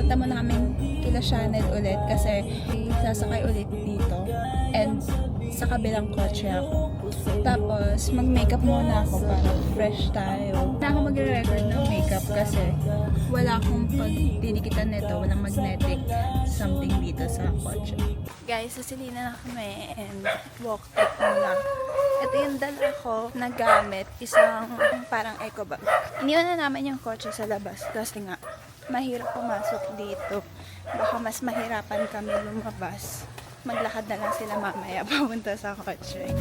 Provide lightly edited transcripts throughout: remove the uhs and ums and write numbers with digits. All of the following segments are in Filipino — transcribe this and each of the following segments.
Punta muna kami kila Shaned ulit kasi sasakay ulit dito. And sa kabilang kotse ako. Tapos, mag-makeup muna ako para fresh tayo. Na ako magre-record ng makeup kasi wala akong pagdinikitan nito, walang magnetic something dito sa kotse. Guys, sasilina na kami and walk trip muna. Ito yung dala ko na gamit, isang parang eco bag. Iniwan na namin yung kotse sa labas kasi nga mahirap pumasok dito. Baka mas mahirapan kami lumabas. Maglakad na lang sila mamaya papunta sa kotse.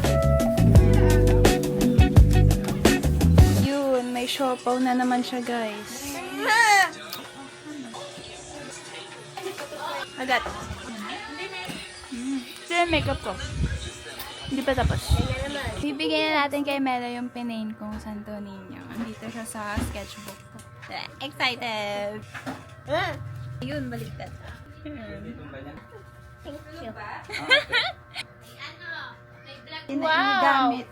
Yun, may siopaw na naman siya, guys. Agad. Ito yung makeup ko. Hindi pa tapos. Bibigyan na natin kay Melo yung pinain kong Santo Niño. Dito siya sa sketchbook ko. Excited! Yun, baliktad. Thank you. Wow! Gamit.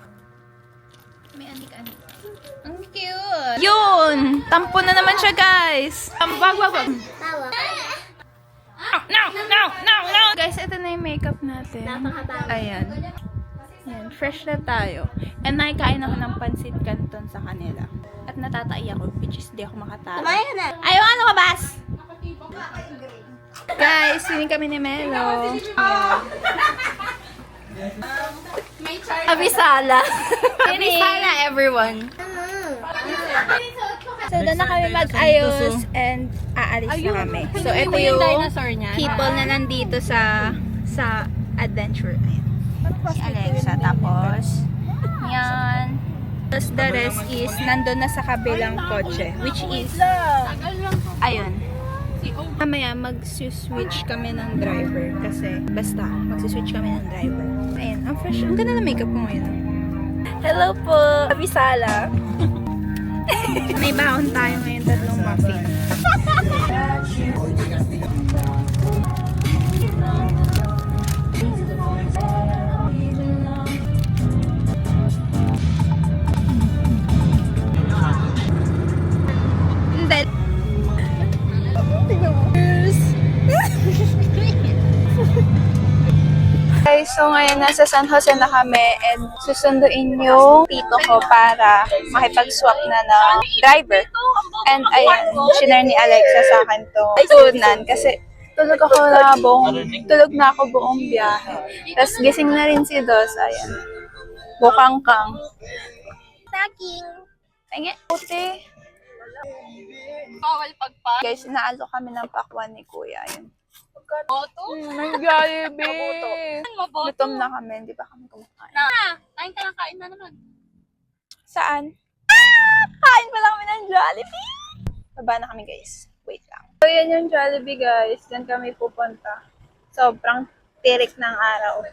May anik-anik. Ang cute! Yun! Tampo na naman siya, guys! Wag! No! Guys, ito na yung makeup natin. Ayan. Ayan, fresh na tayo. And nakikain ako ng pansit canton sa kanila. At natatai ako, which is di ako makatalo. Ayaw nga lumabas! Guys, sining kami ni Melo. Abisala. Abisala, everyone. So, doon na kami mag-ayos and aalis na kami. So, ito yung people na nandito sa adventure. Ayan. Si Alexa. Tapos, yan. Tapos, the rest is nandun na sa kabilang kotse. Which is, ayun. Mamaya, mag-switch kami ng driver. Kasi, basta, mag-switch kami ng driver. Ayan, ang fresh. Ang ganda na makeup ko ngayon. Hello po! Abisala! May baon tayo ngayon, 3 muffin. Guys, so ngayon nasa San Jose na kami and susunduin yung tito ko para makipag-swap na ng driver. And ayan, shinare ni Alexa sa akin to tunan kasi tulog na ako buong biyahe. Tapos gising na rin si Dos, ayan. Bukang-kang. Snacking! Ay, puti. Bawal pagpa. Guys, inaalo kami ng pakwan ni Kuya. Ayan. Boto? May Jollibee! Gutom na kami, hindi pa kami kumakain. Kain ka lang, kain na naman. Saan? Kain pa lang kami ng Jollibee! Baba na kami, guys. Wait lang. So, yan yung Jollibee, guys. Diyan kami pupunta. Sobrang tirik ng araw.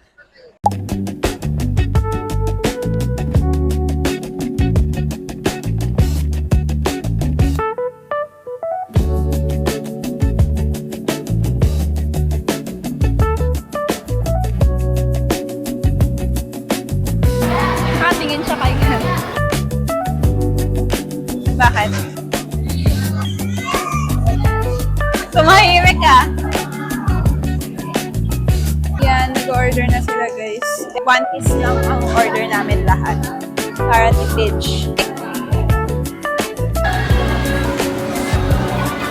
Nakatingin siya kay Kat. Bakit? Tumahimik ka. Yan, nag-order na sila, guys. 1 piece lang ang order namin lahat. Para tipid.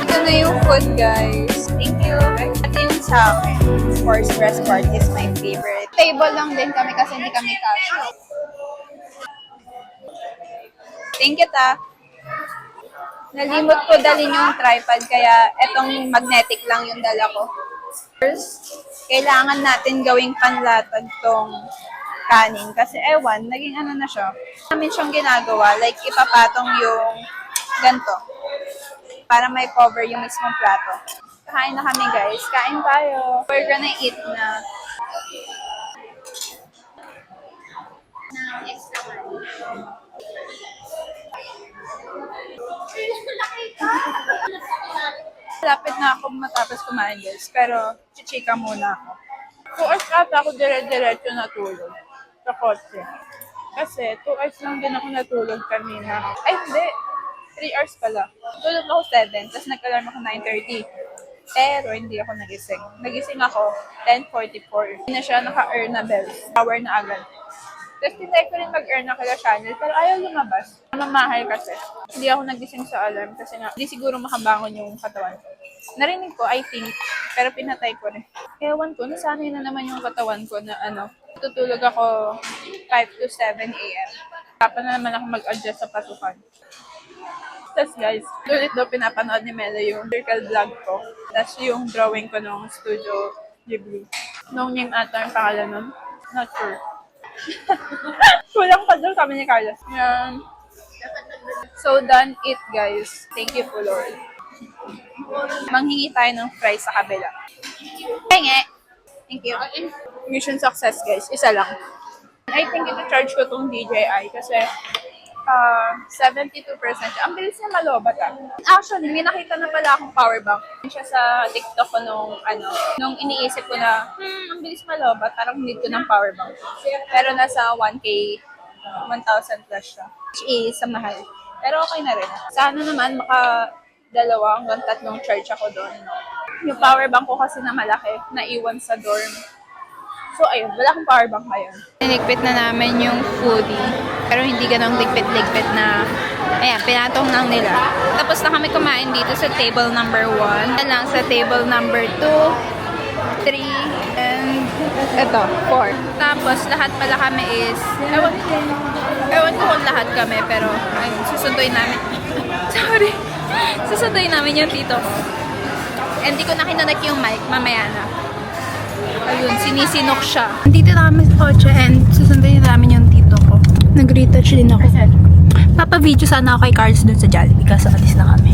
Ito na yung food, guys. Thank you. At yung sa akin. Of course, breast part is my favorite. Table lang din kami kasi hindi kami cash. Thank you, ta. Nalimot ko dalhin yung tripod, kaya etong magnetic lang yung dala ko. First, kailangan natin gawing panlatag tong kanin. Kasi ewan, naging ano na siya. Namin siyang ginagawa, like ipapatong yung ganito. Para may cover yung mismong plato. Kain na kami, guys. Kain tayo. We're gonna eat na. Extra one. Lapit na ako matapos kumain, guys. Pero, chichika muna ako. 2 hours ata ako dire-diretso natulog sa kotse. Kasi 2 hours lang din ako natulog kanina. Ay, hindi. 3 hours pala. Tulog ako 7, tapos nag-alarm ako 9:30. Pero hindi ako nagising. Nagising ako 10:44. Hindi na siya naka-earn na bells. Hour na agad. Tapos tinry ko rin mag-earn na kila channel, pero ayaw lumabas. Mamahal kasi. Hindi ako nagising sa alarm kasi nga, hindi siguro makabangon yung katawan ko. Narinig ko, I think, pero pinatay ko rin. Ewan ko, nasanay na naman yung katawan ko na tutulog ako 5 to 7 a.m. Kapag na naman ako mag-adjust sa patukan. Tapos guys, ulit daw pinapanood ni Melo yung circle vlog ko. Tapos yung drawing ko nung Studio Ghibli. Nung name ata yung pangalan nun. Not sure. Kulang pa doon kami ni Carlos. Yan. So done it guys. Thank you po Lord. Manghingi tayo ng fries sa kabila. Penge! Thank you. Mission success guys. Isa lang. I think ito-charge ko tong DJI kasi 72%. Ang bilis niya malobat Actually, may nakita na pala akong power bank. Siya sa TikTok ko nung iniisip ko na, ang bilis malobat, parang need ko ng power bank. Pero nasa 1K, 1,000 plus siya. Which is, sa mahal. Pero okay na rin. Sana naman maka 2 hanggang 3 charge ako doon. No? Yung power bank ko kasi na malaki, naiwan sa dorm. So, ayun, wala akong power bank ngayon. Niligpit na namin yung foodie. Pero hindi ganong ligpit-ligpit na, ayan, pinatong lang nila. Tapos na kami kumain dito sa table number 1. Yan lang sa table number 2, 3, and ito, 4. Tapos lahat pala kami is, ewan ko kung lahat kami, pero ayun, susunduin namin. Sorry. Susunduin namin yung tito ko. And di ko na kinanak yung mic, mamaya na. Ayun, sinisinok siya. Dito na kami sa kotse and susunduin namin yung tito ko. Nag-retouch din ako. Papa-video sana ako kay Carlos dun sa Jollibee kasi alis na kami.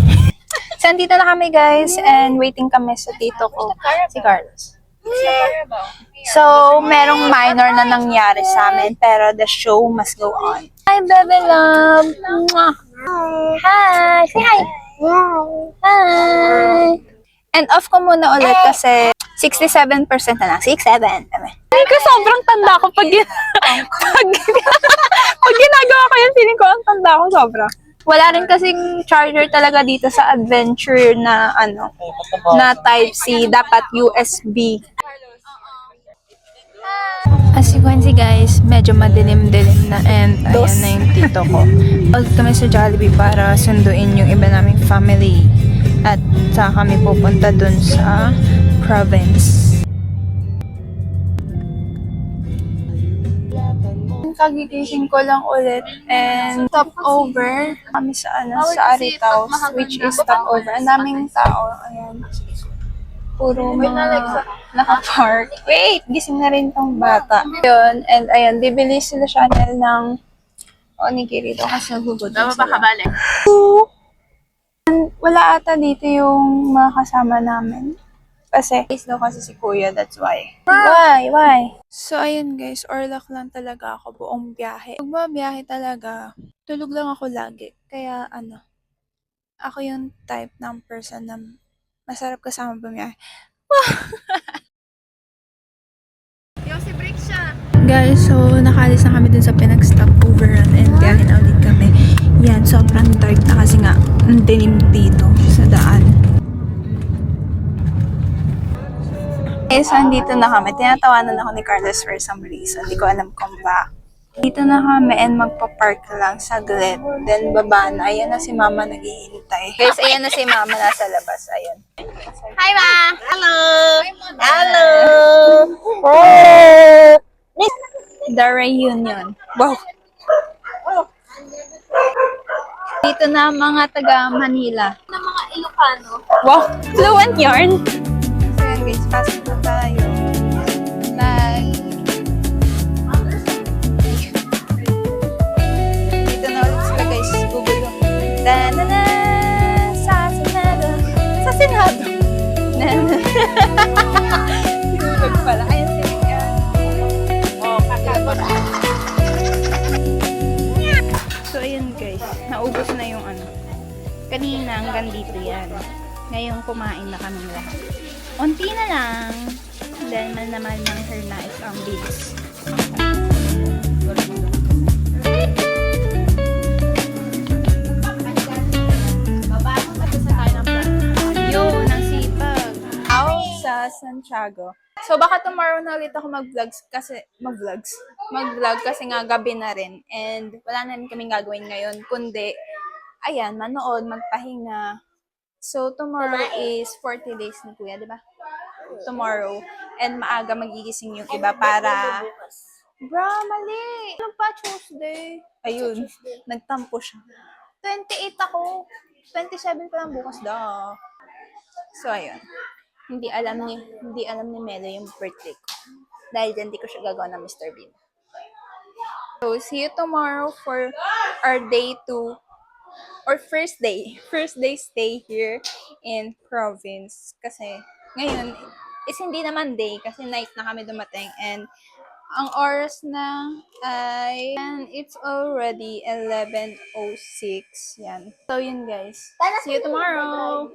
So, andito na kami guys and waiting kami sa tito ko, si Carlos. So, merong minor na nangyari sa amin pero the show must go on. Hi, baby love! Mwah. Hi! Say hi! Hi! And off ko muna ulit kasi 67% na lang. 67. Hindi ko sobrang tanda ko pag ginagawa ko yun, feeling ko ang tanda ko sobra. Wala rin kasing charger talaga dito sa Adventure na na Type-C. Dapat USB. As you can see guys, medyo madilim-dilim na and ayan na yung tito ko. Huwag kami sa Jollibee para sunduin yung iba naming family. At saka kami pupunta dun sa province. Kagigising ko lang ulit and stopover kami sa sa Aritaos, which is stopover. Ang daming tao. Ayan. Puro mga naka-park. Wait! Gising na rin tong bata. Yun. And ayan, bibili sila Chanel ng onigiri daw kasi hugod. Tama ba kabali? Wala ata dito yung mga kasama namin. Kasi, is daw kasi si Kuya, that's why. Why? So, ayun guys, orlak lang talaga ako buong biyahe. Pag mabiyahe talaga, tulog lang ako lagi. Kaya, ako yung type ng person na masarap kasama bumiyahe. Yung break siya. Guys, so nakalis na kami dun sa pinag-stopoveran and biyahe na ulit kami. Yan, sobrang dark na kasi nga ang dilim dito sa daan. So, andito na kami. Tinatawanan ako ni Carlos for some reason. Hindi ko alam kung ba. Dito na kami and magpa-park lang saglit. Then, baba na. Ayan na si Mama naghihintay. Guys, ayan na si Mama nasa labas. Ayan. Hi, Ma! Hello! Hello! The reunion. Wow! Dito na mga taga Manila. Na mga Ilocano. Wow! Fluent yarn! So yan guys, pasok na tayo. Dito na ulit sila guys. Gugulo. Da-na-na! Sa Senado! Sa Senado! Sinulog pala. Ayan sila yan. Oh, kakabot. So ayun guys, naubos na yung kanina hanggang dito yan. Ngayon kumain na kami lahat. Unti na lang. Dahil naman ng hernais ang bilis. Yun, ang sipag. Santiago. So, baka tomorrow na ulit ako mag-vlog kasi nga gabi na rin. And wala na rin kaming gagawin ngayon, kundi, ayan, manood, magpahinga. So, tomorrow is 40 days ni Kuya, di ba? Tomorrow. And maaga magigising yung iba para... Bra, mali! Ano pa, Tuesday? Ayun, nagtampo siya. 28 ako. 27 pa lang bukas daw. So, ayun. Hindi alam ni Melo yung birthday ko. Dahil dyan, di ko siya gagawa ng Mr. Bean. So, see you tomorrow for our day 2 or first day stay here in province. Kasi, ngayon, is hindi naman day kasi night na kami dumating and ang oras na ay and it's already 11:06. Yan. So, yun guys. See you tomorrow!